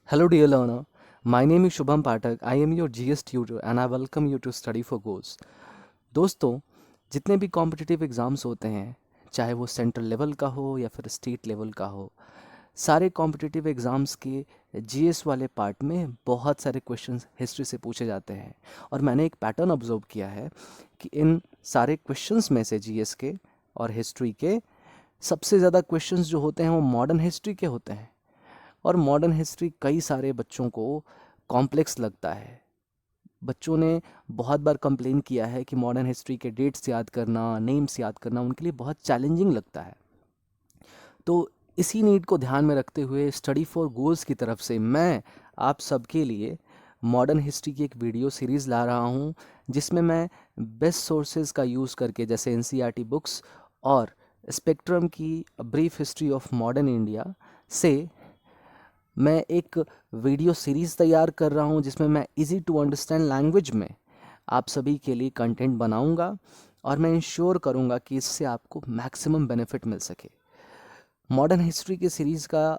Hello, dear learner. My name is Shubham Pathak. I am your GS tutor and I welcome you to Study for Goals. दोस्तों, जितने भी competitive exams होते हैं, चाहे वो central level का हो या फिर स्टेट लेवल का हो, सारे कॉम्पिटिटिव एग्ज़ाम्स के जीएस वाले पार्ट में बहुत सारे क्वेश्चंस हिस्ट्री से पूछे जाते हैं। और मैंने एक पैटर्न ऑब्जर्व किया है कि इन सारे क्वेश्चंस में से जीएस के और हिस्ट्री के सबसे ज़्यादा क्वेश्चंस जो होते हैं वो मॉडर्न हिस्ट्री के होते हैं। और मॉडर्न हिस्ट्री कई सारे बच्चों को कॉम्प्लेक्स लगता है। बच्चों ने बहुत बार कंप्लेन किया है कि मॉडर्न हिस्ट्री के डेट्स याद करना, नेम्स याद करना उनके लिए बहुत चैलेंजिंग लगता है। तो इसी नीड को ध्यान में रखते हुए स्टडी फॉर गोल्स की तरफ से मैं आप सबके लिए मॉडर्न हिस्ट्री की एक वीडियो सीरीज़ ला रहा हूँ, जिसमें मैं बेस्ट सोर्सेज का यूज़ करके जैसे एनसीईआरटी बुक्स और स्पेक्ट्रम की brief history of modern India से मैं एक वीडियो सीरीज़ तैयार कर रहा हूँ, जिसमें मैं इजी टू अंडरस्टैंड लैंग्वेज में आप सभी के लिए कंटेंट बनाऊँगा और मैं इंश्योर करूँगा कि इससे आपको मैक्सिमम बेनिफिट मिल सके। मॉडर्न हिस्ट्री की सीरीज़ का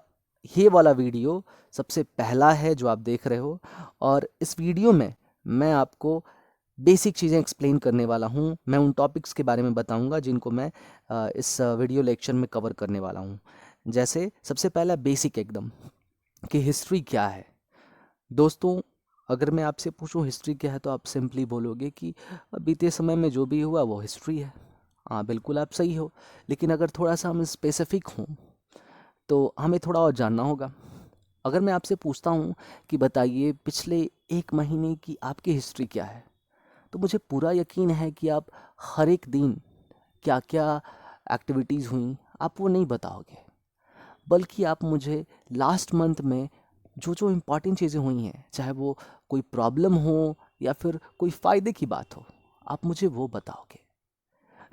ये वाला वीडियो सबसे पहला है जो आप देख रहे हो, और इस वीडियो में मैं आपको बेसिक चीज़ें एक्सप्लेन करने वाला हूँ। मैं उन टॉपिक्स के बारे में बताऊँगा जिनको मैं इस वीडियो लेक्चर में कवर करने वाला हूँ। जैसे सबसे पहला बेसिक एकदम कि हिस्ट्री क्या है। दोस्तों, अगर मैं आपसे पूछूं हिस्ट्री क्या है तो आप सिंपली बोलोगे कि बीते समय में जो भी हुआ वो हिस्ट्री है। हाँ, बिल्कुल आप सही हो। लेकिन अगर थोड़ा सा हम स्पेसिफिक हों तो हमें थोड़ा और जानना होगा। अगर मैं आपसे पूछता हूँ कि बताइए पिछले एक महीने की आपकी हिस्ट्री क्या है, तो मुझे पूरा यकीन है कि आप हर एक दिन क्या क्या एक्टिविटीज़ हुई आप वो नहीं बताओगे, बल्कि आप मुझे लास्ट मंथ में जो जो इम्पॉर्टेंट चीज़ें हुई हैं, चाहे वो कोई प्रॉब्लम हो या फिर कोई फ़ायदे की बात हो, आप मुझे वो बताओगे।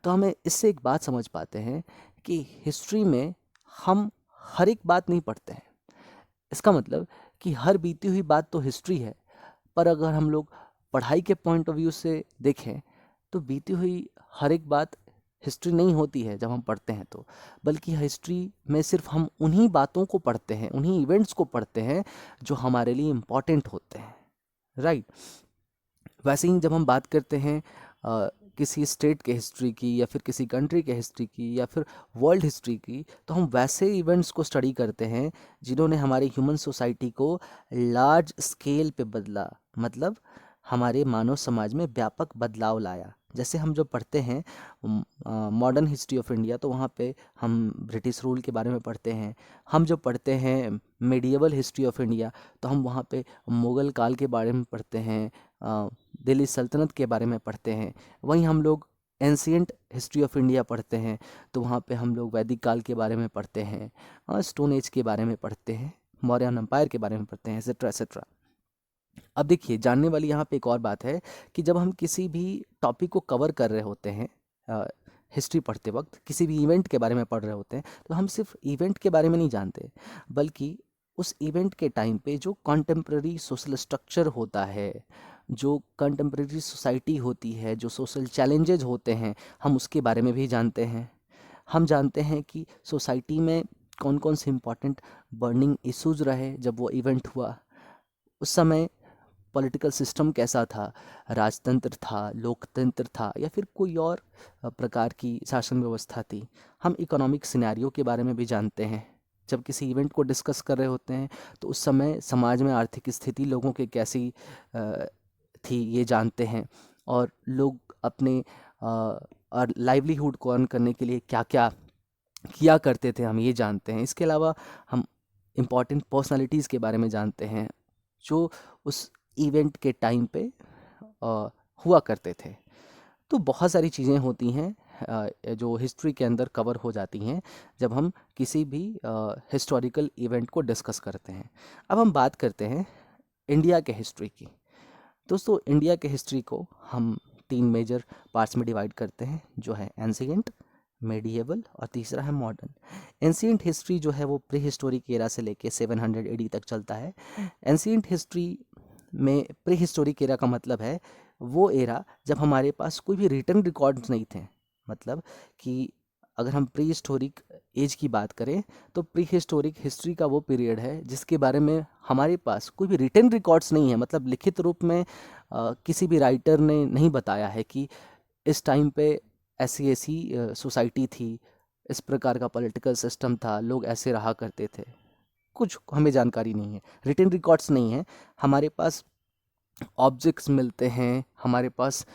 तो हमें इससे एक बात समझ पाते हैं कि हिस्ट्री में हम हर एक बात नहीं पढ़ते हैं। इसका मतलब कि हर बीती हुई बात तो हिस्ट्री है, पर अगर हम लोग पढ़ाई के पॉइंट ऑफ व्यू से देखें तो बीती हुई हर एक बात हिस्ट्री नहीं होती है जब हम पढ़ते हैं तो, बल्कि हिस्ट्री में सिर्फ हम उन्हीं बातों को पढ़ते हैं, उन्हीं इवेंट्स को पढ़ते हैं जो हमारे लिए इम्पॉर्टेंट होते हैं। राइट। वैसे ही जब हम बात करते हैं किसी स्टेट के हिस्ट्री की या फिर किसी कंट्री के हिस्ट्री की या फिर वर्ल्ड हिस्ट्री की, तो हम वैसे इवेंट्स को स्टडी करते हैं जिन्होंने हमारी ह्यूमन सोसाइटी को लार्ज स्केल पे बदला, मतलब हमारे मानव समाज में व्यापक बदलाव लाया। जैसे हम जो पढ़ते हैं मॉडर्न हिस्ट्री ऑफ इंडिया, तो वहाँ पे हम ब्रिटिश रूल के बारे में पढ़ते हैं। हम जो पढ़ते हैं मेडिएवल हिस्ट्री ऑफ इंडिया, तो हम वहाँ पे मुग़ल काल के बारे में पढ़ते हैं, दिल्ली सल्तनत के बारे में पढ़ते हैं। वहीं हम लोग एंशियंट हिस्ट्री ऑफ इंडिया पढ़ते हैं, तो वहाँ पे हम लोग वैदिक काल के बारे में पढ़ते हैं, स्टोन एज के बारे में पढ़ते हैं, मौर्यन एम्पायर के बारे में पढ़ते हैं, एक्सेट्रा एक्सेट्रा। अब देखिए, जानने वाली यहाँ पे एक और बात है कि जब हम किसी भी टॉपिक को कवर कर रहे होते हैं हिस्ट्री पढ़ते वक्त, किसी भी इवेंट के बारे में पढ़ रहे होते हैं, तो हम सिर्फ इवेंट के बारे में नहीं जानते, बल्कि उस इवेंट के टाइम पे जो कॉन्टेम्प्ररी सोशल स्ट्रक्चर होता है, जो कंटेम्प्रेरी सोसाइटी होती है, जो सोशल चैलेंजेज होते हैं, हम उसके बारे में भी जानते हैं। हम जानते हैं कि सोसाइटी में कौन कौन से इम्पोर्टेंट बर्निंग इश्यूज रहे जब वो इवेंट हुआ। उस समय पॉलिटिकल सिस्टम कैसा था, राजतंत्र था, लोकतंत्र था, या फिर कोई और प्रकार की शासन व्यवस्था थी। हम इकोनॉमिक सिनेरियो के बारे में भी जानते हैं। जब किसी इवेंट को डिस्कस कर रहे होते हैं तो उस समय समाज में आर्थिक स्थिति लोगों की कैसी थी ये जानते हैं, और लोग अपने और लाइवलीहुड को अर्न करने के लिए क्या क्या किया करते थे हम ये जानते हैं। इसके अलावा हम इम्पॉर्टेंट पर्सनालिटीज़ के बारे में जानते हैं जो उस इवेंट के टाइम पे अ, हुआ करते थे। तो बहुत सारी चीज़ें होती हैं जो हिस्ट्री के अंदर कवर हो जाती हैं जब हम किसी भी हिस्टोरिकल इवेंट को डिस्कस करते हैं। अब हम बात करते हैं इंडिया के हिस्ट्री की। दोस्तों, इंडिया के हिस्ट्री को हम तीन मेजर पार्ट्स में डिवाइड करते हैं, जो है एंशियंट, मेडिएवल और तीसरा है मॉडर्न। एंशियंट हिस्ट्री जो है वो प्री हिस्टोरिक एरा से लेके 700 एडी तक चलता है। एंशियंट हिस्ट्री में प्री हिस्टोरिक एरा का मतलब है वो एरा जब हमारे पास कोई भी रिटर्न रिकॉर्ड्स नहीं थे। मतलब कि अगर हम प्री हिस्टोरिक एज की बात करें तो प्री हिस्टोरिक हिस्ट्री का वो पीरियड है जिसके बारे में हमारे पास कोई भी रिटन रिकॉर्ड्स नहीं है, मतलब लिखित रूप में किसी भी राइटर ने नहीं बताया है कि इस टाइम पे ऐसी ऐसी सोसाइटी थी, इस प्रकार का पॉलिटिकल सिस्टम था, लोग ऐसे रहा करते थे। कुछ हमें जानकारी नहीं है, रिटन रिकॉर्ड्स नहीं है हमारे पास। ऑब्जेक्ट्स मिलते हैं हमारे पास,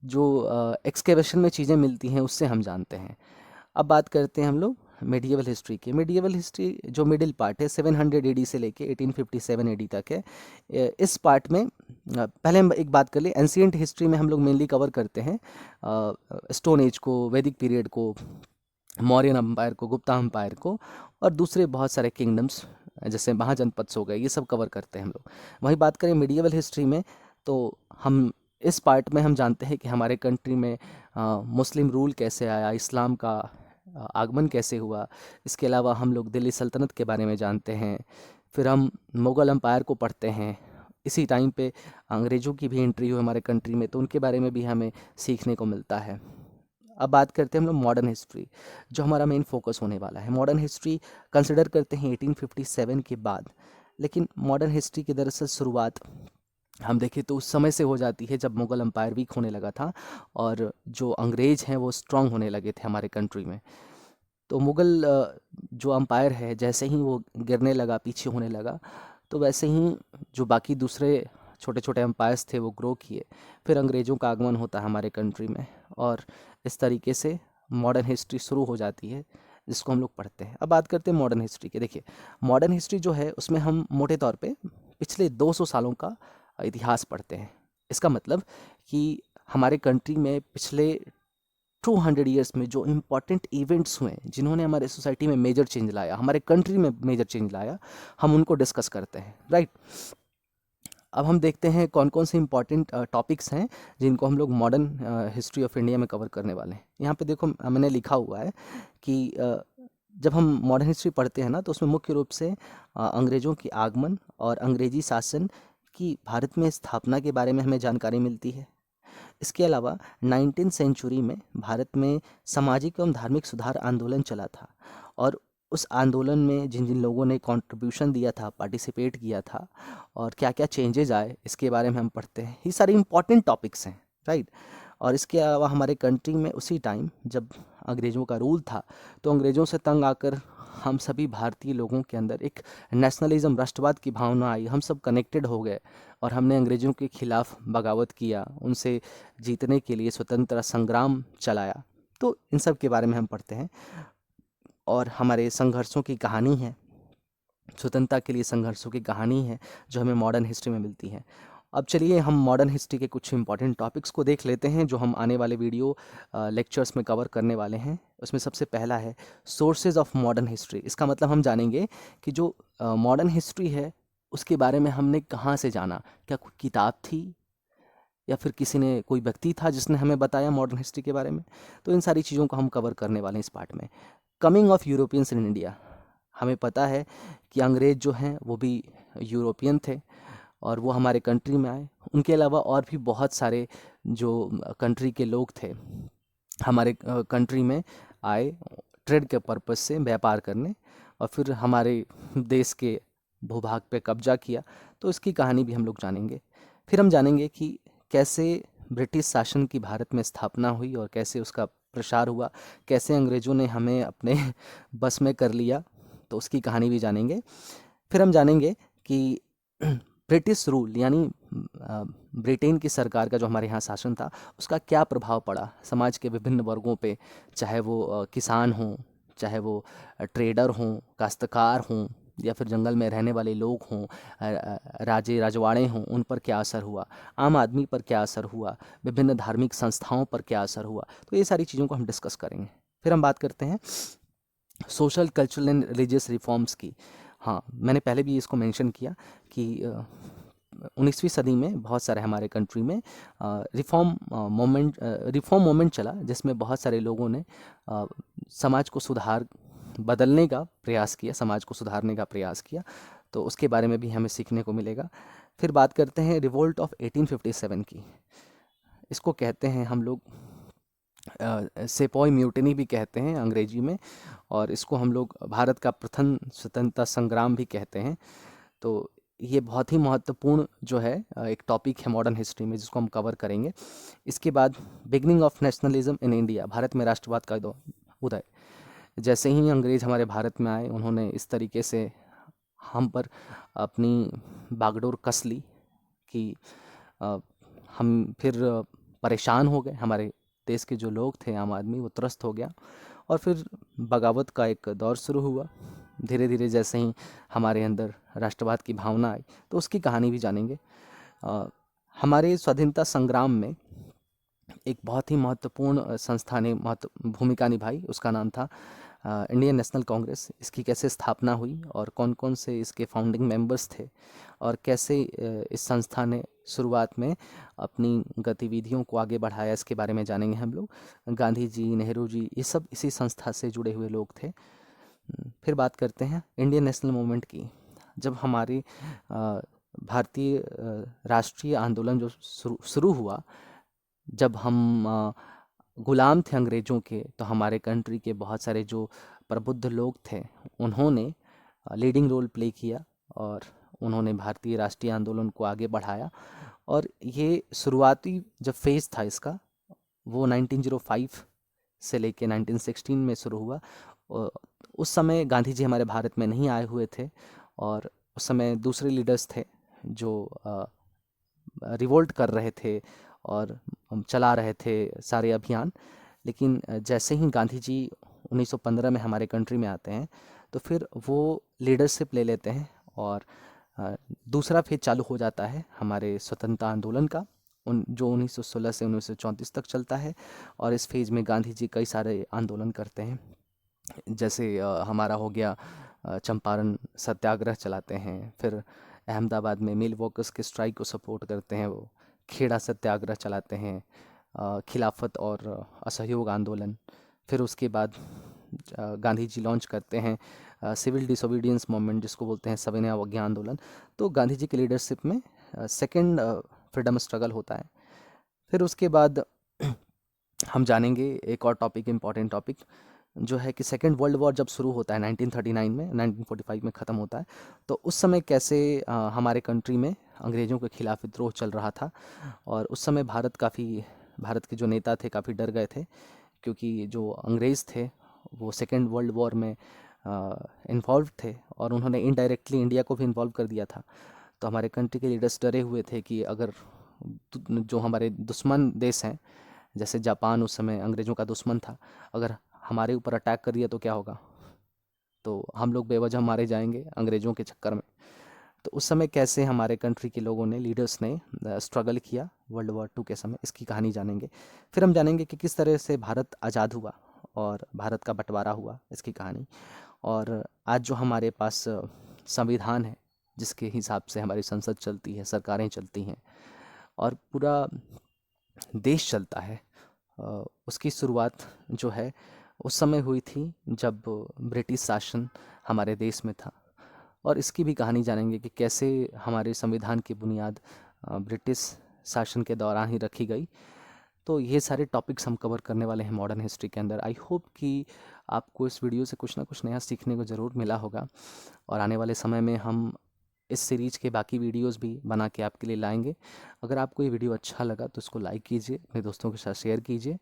जो एक्सकेवेशन में चीज़ें मिलती हैं उससे हम जानते हैं। अब बात करते हैं हम लोग मेडिएवल हिस्ट्री की। मेडिएवल हिस्ट्री जो मिडिल पार्ट है 700 एडी से लेके 1857 एडी तक है। इस पार्ट में पहले हम एक बात कर लें, एंशियंट हिस्ट्री में हम लोग मेनली कवर करते हैं स्टोन एज को, वैदिक पीरियड को, मौर्यन अम्पायर को, गुप्ता अम्पायर को, और दूसरे बहुत सारे किंगडम्स जैसे महाजनपद्स हो गए, ये सब कवर करते हैं हम लोग। वहीं बात करें मिडिएवल हिस्ट्री में तो हम इस पार्ट में हम जानते हैं कि हमारे कंट्री में मुस्लिम रूल कैसे आया, इस्लाम का आगमन कैसे हुआ। इसके अलावा हम लोग दिल्ली सल्तनत के बारे में जानते हैं। फिर हम मुग़ल अम्पायर को पढ़ते हैं। इसी टाइम पे अंग्रेज़ों की भी एंट्री हुई हमारे कंट्री में, तो उनके बारे में भी हमें सीखने को मिलता है। अब बात करते हैं हम लोग मॉडर्न हिस्ट्री, जो हमारा मेन फोकस होने वाला है। मॉडर्न हिस्ट्री कंसिडर करते हैं 1857 के बाद, लेकिन मॉडर्न हिस्ट्री की दरअसल शुरुआत हम देखें तो उस समय से हो जाती है जब मुग़ल अम्पायर वीक होने लगा था और जो अंग्रेज़ हैं वो स्ट्रांग होने लगे थे हमारे कंट्री में। तो मुग़ल जो अम्पायर है जैसे ही वो गिरने लगा, पीछे होने लगा, तो वैसे ही जो बाकी दूसरे छोटे छोटे अम्पायर्स थे वो ग्रो किए। फिर अंग्रेज़ों का आगमन होता है हमारे कंट्री में और इस तरीके से मॉडर्न हिस्ट्री शुरू हो जाती है जिसको हम लोग पढ़ते हैं। अब बात करते हैं मॉडर्न हिस्ट्री की। देखिए, मॉडर्न हिस्ट्री जो है उसमें हम मोटे तौर पे पिछले 200 सालों का इतिहास पढ़ते हैं। इसका मतलब कि हमारे कंट्री में पिछले 200 ईयर्स में जो इम्पोर्टेंट इवेंट्स हुए हैं, जिन्होंने हमारे सोसाइटी में मेजर चेंज लाया, हमारे कंट्री में मेजर चेंज लाया, हम उनको डिस्कस करते हैं, राइट। अब हम देखते हैं कौन कौन से इंपॉर्टेंट टॉपिक्स हैं जिनको हम लोग मॉडर्न हिस्ट्री ऑफ इंडिया में कवर करने वाले हैं। यहाँ पे देखो मैंने लिखा हुआ है कि जब हम मॉडर्न हिस्ट्री पढ़ते हैं ना तो उसमें मुख्य रूप से अंग्रेज़ों की आगमन और अंग्रेजी शासन की भारत में स्थापना के बारे में हमें जानकारी मिलती है। इसके अलावा 19th सेंचुरी में भारत में सामाजिक एवं धार्मिक सुधार आंदोलन चला था और उस आंदोलन में जिन जिन लोगों ने कंट्रीब्यूशन दिया था, पार्टिसिपेट किया था और क्या क्या चेंजेज आए, इसके बारे में हम पढ़ते हैं। ये सारे इंपॉर्टेंट टॉपिक्स हैं, राइट। और इसके अलावा हमारे कंट्री में उसी टाइम जब अंग्रेज़ों का रूल था तो अंग्रेज़ों से तंग आकर हम सभी भारतीय लोगों के अंदर एक नेशनलिज्म, राष्ट्रवाद की भावना आई। हम सब कनेक्टेड हो गए और हमने अंग्रेज़ों के खिलाफ बगावत किया, उनसे जीतने के लिए स्वतंत्रता संग्राम चलाया। तो इन सब के बारे में हम पढ़ते हैं और हमारे संघर्षों की कहानी है, स्वतंत्रता के लिए संघर्षों की कहानी है जो हमें मॉडर्न हिस्ट्री में मिलती है। अब चलिए हम मॉडर्न हिस्ट्री के कुछ इंपॉर्टेंट टॉपिक्स को देख लेते हैं जो हम आने वाले वीडियो लेक्चर्स में कवर करने वाले हैं। उसमें सबसे पहला है सोर्सेज ऑफ मॉडर्न हिस्ट्री। इसका मतलब हम जानेंगे कि जो मॉडर्न हिस्ट्री है उसके बारे में हमने कहाँ से जाना, क्या कोई किताब थी या फिर किसी ने, कोई व्यक्ति था जिसने हमें बताया मॉडर्न हिस्ट्री के बारे में। तो इन सारी चीज़ों को हम कवर करने वाले हैं इस पार्ट में। Coming of Europeans in India. हमें पता है कि अंग्रेज़ जो हैं वो भी यूरोपियन थे और वो हमारे कंट्री में आए। उनके अलावा और भी बहुत सारे जो कंट्री के लोग थे हमारे कंट्री में आए ट्रेड के पर्पस से, व्यापार करने, और फिर हमारे देश के भूभाग पे कब्जा किया। तो इसकी कहानी भी हम लोग जानेंगे। फिर हम जानेंगे कि कैसे ब्रिटिश शासन की भारत में स्थापना हुई और कैसे उसका प्रसार हुआ, कैसे अंग्रेज़ों ने हमें अपने बस में कर लिया, तो उसकी कहानी भी जानेंगे। फिर हम जानेंगे कि ब्रिटिश रूल यानी ब्रिटेन की सरकार का जो हमारे यहाँ शासन था उसका क्या प्रभाव पड़ा समाज के विभिन्न वर्गों पे, चाहे वो किसान हों, चाहे वो ट्रेडर हों, काश्तकार हों, या फिर जंगल में रहने वाले लोग हों, राजे राजवाड़े हों, उन पर क्या असर हुआ, आम आदमी पर क्या असर हुआ, विभिन्न धार्मिक संस्थाओं पर क्या असर हुआ। तो ये सारी चीज़ों को हम डिस्कस करेंगे। फिर हम बात करते हैं social, cultural and religious reforms की। हाँ, मैंने पहले भी इसको मेंशन किया कि 19वीं सदी में बहुत सारे हमारे कंट्री में रिफॉर्म मोमेंट चला जिसमें बहुत सारे लोगों ने समाज को बदलने का प्रयास किया, समाज को सुधारने का प्रयास किया। तो उसके बारे में भी हमें सीखने को मिलेगा। फिर बात करते हैं रिवोल्ट ऑफ 1857 की। इसको कहते हैं हम लोग सेपॉय म्यूटिनी भी कहते हैं अंग्रेजी में, और इसको हम लोग भारत का प्रथम स्वतंत्रता संग्राम भी कहते हैं। तो ये बहुत ही महत्वपूर्ण जो है एक टॉपिक है मॉडर्न हिस्ट्री में, जिसको हम कवर करेंगे। इसके बाद beginning of nationalism in India, Bharat में राष्ट्रवाद का उदय। जैसे ही अंग्रेज हमारे भारत में आए, उन्होंने इस तरीके से हम पर अपनी बागडोर कस ली कि हम फिर परेशान हो गए। हमारे देश के जो लोग थे, आम आदमी, वो त्रस्त हो गया, और फिर बगावत का एक दौर शुरू हुआ। धीरे धीरे जैसे ही हमारे अंदर राष्ट्रवाद की भावना आई, तो उसकी कहानी भी जानेंगे। हमारे स्वाधीनता संग्राम में एक बहुत ही महत्वपूर्ण संस्था ने भूमिका निभाई, उसका नाम था इंडियन नेशनल कांग्रेस। इसकी कैसे स्थापना हुई और कौन कौन से इसके फाउंडिंग मेंबर्स थे, और कैसे इस संस्था ने शुरुआत में अपनी गतिविधियों को आगे बढ़ाया, इसके बारे में जानेंगे हम लोग। गांधी जी, नेहरू जी, ये सब इसी संस्था से जुड़े हुए लोग थे। फिर बात करते हैं इंडियन नेशनल मूवमेंट की। जब हमारी भारतीय राष्ट्रीय आंदोलन जो शुरू हुआ, जब हम गुलाम थे अंग्रेज़ों के, तो हमारे कंट्री के बहुत सारे जो प्रबुद्ध लोग थे, उन्होंने लीडिंग रोल प्ले किया, और उन्होंने भारतीय राष्ट्रीय आंदोलन को आगे बढ़ाया। और ये शुरुआती जब फेज़ था इसका, वो 1905 से लेके 1916 में शुरू हुआ। उस समय गांधी जी हमारे भारत में नहीं आए हुए थे, और उस समय दूसरे लीडर्स थे जो रिवोल्ट कर रहे थे और चला रहे थे सारे अभियान। लेकिन जैसे ही गांधी जी 1915 में हमारे कंट्री में आते हैं, तो फिर वो लीडरशिप ले लेते हैं, और दूसरा फेज चालू हो जाता है हमारे स्वतंत्रता आंदोलन का, जो 1916 से 1934 तक चलता है। और इस फेज में गांधी जी कई सारे आंदोलन करते हैं। जैसे हमारा हो गया चंपारण सत्याग्रह चलाते हैं, फिर अहमदाबाद में मिल वर्कर्स के स्ट्राइक को सपोर्ट करते हैं, वो खेड़ा सत्याग्रह चलाते हैं, खिलाफत और असहयोग आंदोलन। फिर उसके बाद गांधी जी लॉन्च करते हैं सिविल डिसोबीडियंस मूवमेंट, जिसको बोलते हैं सविनय अवज्ञा आंदोलन। तो गांधी जी की लीडरशिप में सेकेंड फ्रीडम स्ट्रगल होता है। फिर उसके बाद हम जानेंगे एक और टॉपिक, इम्पॉर्टेंट टॉपिक, जो है कि सेकेंड वर्ल्ड वॉर जब शुरू होता है 1939 में, 1945 में ख़त्म होता है। तो उस समय कैसे हमारे कंट्री में अंग्रेज़ों के खिलाफ विद्रोह चल रहा था, और उस समय भारत के जो नेता थे काफ़ी डर गए थे, क्योंकि जो अंग्रेज़ थे वो सेकेंड वर्ल्ड वॉर में इन्वॉल्व थे, और उन्होंने इनडायरेक्टली इंडिया को भी इन्वॉल्व कर दिया था। तो हमारे कंट्री के लीडर्स डरे हुए थे कि अगर जो हमारे दुश्मन देश हैं, जैसे जापान उस समय अंग्रेज़ों का दुश्मन था, अगर हमारे ऊपर अटैक कर दिया तो क्या होगा, तो हम लोग बेवजह मारे जाएंगे अंग्रेज़ों के चक्कर में। तो उस समय कैसे हमारे कंट्री के लोगों ने, लीडर्स ने स्ट्रगल किया वर्ल्ड वॉर 2 के समय, इसकी कहानी जानेंगे। फिर हम जानेंगे कि किस तरह से भारत आज़ाद हुआ और भारत का बंटवारा हुआ, इसकी कहानी। और आज जो हमारे पास संविधान है, जिसके हिसाब से हमारी संसद चलती है, सरकारें चलती हैं, और पूरा देश चलता है, उसकी शुरुआत जो है उस समय हुई थी जब ब्रिटिश शासन हमारे देश में था। और इसकी भी कहानी जानेंगे कि कैसे हमारे संविधान की बुनियाद ब्रिटिश शासन के दौरान ही रखी गई। तो ये सारे टॉपिक्स हम कवर करने वाले हैं मॉडर्न हिस्ट्री के अंदर। आई होप कि आपको इस वीडियो से कुछ ना कुछ नया सीखने को ज़रूर मिला होगा, और आने वाले समय में हम इस सीरीज़ के बाकी वीडियोस भी बना के आपके लिए लाएंगे। अगर आपको ये वीडियो अच्छा लगा तो इसको लाइक कीजिए, अपने दोस्तों के साथ शेयर कीजिए,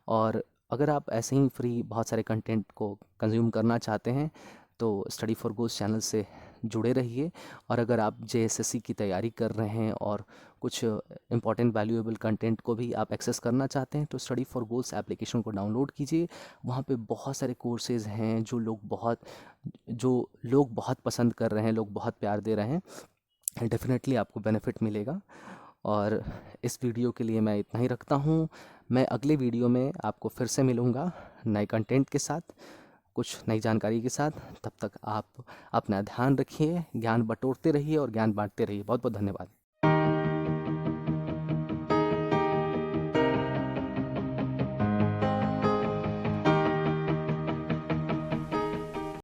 और अगर आप ऐसे ही फ्री बहुत सारे कंटेंट को कंज्यूम करना चाहते हैं तो स्टडी फॉर गोल्स चैनल से जुड़े रहिए। और अगर आप JSSC की तैयारी कर रहे हैं और कुछ इंपॉर्टेंट वैल्यूएबल कंटेंट को भी आप एक्सेस करना चाहते हैं, तो स्टडी फॉर गोल्स एप्लीकेशन को डाउनलोड कीजिए। वहाँ पे बहुत सारे कोर्सेज़ हैं जो लोग बहुत पसंद कर रहे हैं, लोग बहुत प्यार दे रहे हैं। डेफिनेटली आपको बेनिफिट मिलेगा। और इस वीडियो के लिए मैं इतना ही रखता हूँ। मैं अगले वीडियो में आपको फिर से मिलूँगा नए कंटेंट के साथ, कुछ नई जानकारी के साथ। तब तक आप अपना ध्यान रखिए, ज्ञान बटोरते रहिए और ज्ञान बांटते रहिए। बहुत बहुत धन्यवाद।